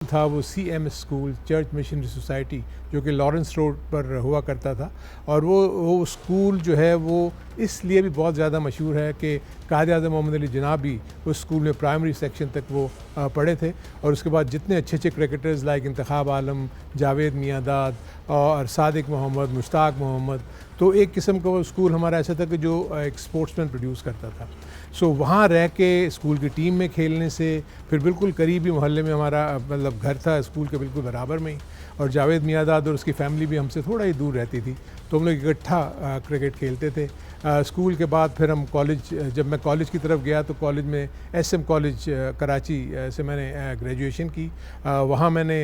था वो CM school, church missionary society, जो कि लॉरेंस रोड पर हुआ करता था। और वो स्कूल जो है वो इसलिए भी बहुत ज़्यादा मशहूर है कि कायद-ए-आज़म मोहम्मद अली जिन्नाह भी उस स्कूल में प्राइमरी सेक्शन तक वो पढ़े थे। और उसके बाद जितने अच्छे अच्छे क्रिकेटर्स लाइक इंतखाब आलम, जावेद मियांदाद और सादिक मोहम्मद, मुश्ताक मोहम्मद, तो एक किस्म का वो स्कूल हमारा ऐसा था कि जो एक स्पोर्ट्समैन प्रोड्यूस करता था। सो वहाँ रह के स्कूल की टीम में खेलने से, फिर बिल्कुल करीबी मोहल्ले में हमारा मतलब घर था स्कूल के बिल्कुल बराबर में ही, और जावेद मियांदाद और उसकी फैमिली भी हमसे थोड़ा ही दूर रहती थी, तो हम लोग इकट्ठा क्रिकेट खेलते थे। स्कूल के बाद फिर हम कॉलेज, जब मैं कॉलेज की तरफ गया तो कॉलेज में SM कॉलेज कराची से मैंने ग्रेजुएशन की। वहाँ मैंने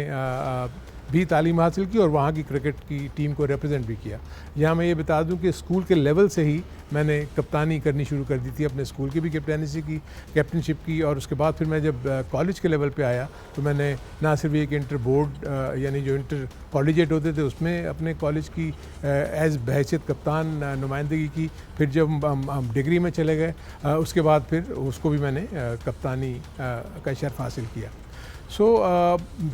भी तालीम हासिल की और वहाँ की क्रिकेट की टीम को रिप्रेजेंट भी किया। यहाँ मैं ये बता दूं कि स्कूल के लेवल से ही मैंने कप्तानी करनी शुरू कर दी थी, अपने स्कूल की भी कैप्टनशिप की। और उसके बाद फिर मैं जब कॉलेज के लेवल पे आया तो मैंने ना सिर्फ एक इंटर बोर्ड यानी जो इंटर कॉलेजिएट होते थे उसमें अपने कॉलेज की एज बहैसियत कप्तान नुमाइंदगी की। फिर जब हम डिग्री में चले गए उसके बाद फिर उसको भी मैंने कप्तानी का शर्फ हासिल किया।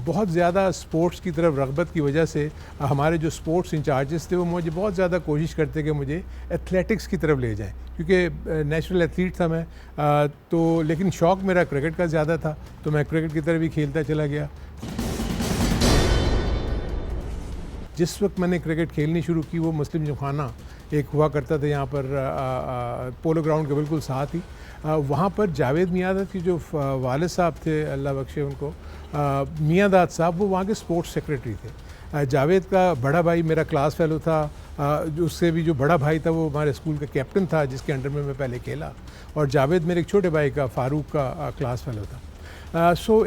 बहुत ज़्यादा स्पोर्ट्स की तरफ रग़बत की वजह से हमारे जो स्पोर्ट्स इंचार्जेस थे वो मुझे बहुत ज़्यादा कोशिश करते कि मुझे एथलेटिक्स की तरफ ले जाएं, क्योंकि नेशनल एथलीट था मैं। तो लेकिन शौक़ मेरा क्रिकेट का ज़्यादा था, तो मैं क्रिकेट की तरफ ही खेलता चला गया। जिस वक्त मैंने क्रिकेट खेलनी शुरू की वो मुस्लिम जिमखाना एक हुआ करता था यहाँ पर पोलो ग्राउंड के बिल्कुल साथ ही। वहाँ पर जावेद मियांदाद की जो वालिद साहब थे, अल्लाह बख्शे उनको, मियांदाद साहब, वो वहाँ के स्पोर्ट्स सेक्रेटरी थे। जावेद का बड़ा भाई मेरा क्लास फेलो था, उससे भी जो बड़ा भाई था वो हमारे स्कूल का कैप्टन था जिसके अंडर में मैं पहले खेला। और जावेद मेरे एक छोटे भाई का, फ़ारूक का क्लास फेलो था।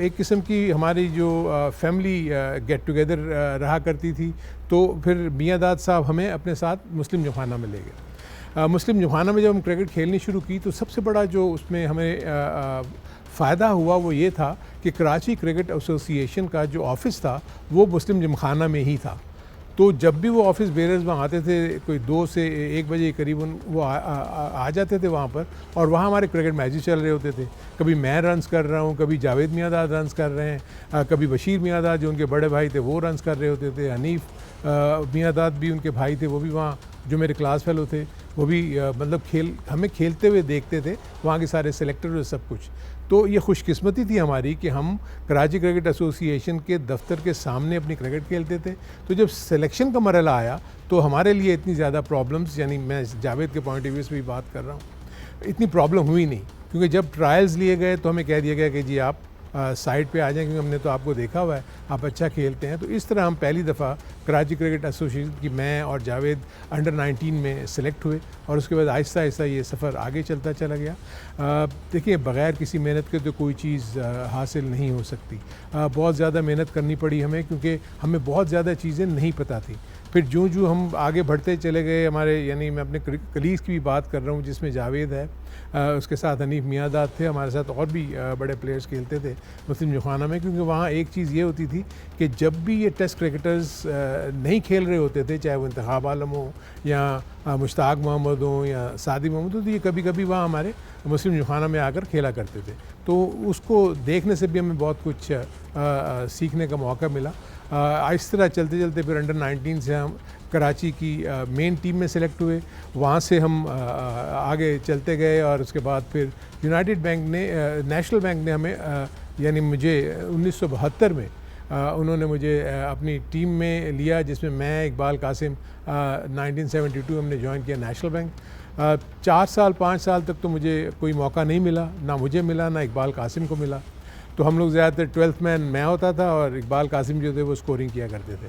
एक किस्म की हमारी जो फैमिली गेट टुगेदर रहा करती थी। तो फिर मियांदाद साहब हमें अपने साथ मुस्लिम जिमखाना में ले गए। मुस्लिम जिमखाना में जब हम क्रिकेट खेलनी शुरू की तो सबसे बड़ा जो उसमें हमें फ़ायदा हुआ वो ये था कि कराची क्रिकेट एसोसिएशन का जो ऑफ़िस था वो मुस्लिम जिमखाना में ही था। तो जब भी वो ऑफिस बेरर्स वहाँ आते थे, कोई 2 से 1 बजे करीबन वो आ जाते थे वहाँ पर, और वहाँ हमारे क्रिकेट मैचेस चल रहे होते थे। कभी मैं रन्स कर रहा हूँ, कभी जावेद मियांदाद रन्स कर रहे हैं, कभी बशीर मियांदाद जो उनके बड़े भाई थे वो रन्स कर रहे होते थे, हनीफ मियांदाद भी उनके भाई थे, वो भी वहाँ जो मेरे क्लास फेलो थे वो भी मतलब हमें खेलते हुए देखते थे, वहाँ के सारे सेलेक्टर और सब कुछ। तो ये खुशकिस्मती थी हमारी कि हम कराची क्रिकेट एसोसिएशन के दफ्तर के सामने अपनी क्रिकेट खेलते थे। तो जब सिलेक्शन का मरहला आया तो हमारे लिए इतनी ज़्यादा प्रॉब्लम्स, यानी मैं जावेद के पॉइंट ऑफ व्यू से भी बात कर रहा हूँ, इतनी प्रॉब्लम हुई नहीं, क्योंकि जब ट्रायल्स लिए गए तो हमें कह दिया गया कि जी आप साइड पे आ जाएं, क्योंकि हमने तो आपको देखा हुआ है आप अच्छा खेलते हैं। तो इस तरह हम पहली दफ़ा कराची क्रिकेट एसोसिएशन की मैं और जावेद अंडर 19 में सिलेक्ट हुए, और उसके बाद आहिस्ता आहिस्ता ये सफ़र आगे चलता चला गया। देखिए, बग़ैर किसी मेहनत के तो कोई चीज़ हासिल नहीं हो सकती। बहुत ज़्यादा मेहनत करनी पड़ी हमें, क्योंकि हमें बहुत ज़्यादा चीज़ें नहीं पता थी। फिर जो हम आगे बढ़ते चले गए, हमारे यानी मैं अपने कलीग्स की भी बात कर रहा हूँ जिसमें जावेद है, उसके साथ हनीफ मियांदाद थे, हमारे साथ और भी बड़े प्लेयर्स खेलते थे मुस्लिम जिमखाना में। क्योंकि वहाँ एक चीज़ ये होती थी कि जब भी ये टेस्ट क्रिकेटर्स नहीं खेल रहे होते थे, चाहे वो इंतखाब आलम हो या मुश्ताक मोहम्मद हो या सादिक मोहम्मद हो, तो ये कभी कभी वहाँ हमारे मुस्लिम जिमखाना में आकर खेला करते थे। तो उसको देखने से भी हमें बहुत कुछ सीखने का मौका मिला। इस तरह चलते चलते फिर अंडर 19 से हम कराची की मेन टीम में सेलेक्ट हुए। वहाँ से हम आगे चलते गए, और उसके बाद फिर यूनाइटेड बैंक ने, नेशनल बैंक ने हमें यानी मुझे 1972 में उन्होंने मुझे अपनी टीम में लिया, जिसमें मैं, इकबाल कासिम 1972 हमने ज्वाइन किया नेशनल बैंक। 4 साल 5 साल तक तो मुझे कोई मौका नहीं मिला, ना मुझे मिला ना इकबाल कासिम को मिला। तो हम लोग ज़्यादातर 12th मैन मैं होता था और इकबाल कासिम जो थे वो स्कोरिंग किया करते थे।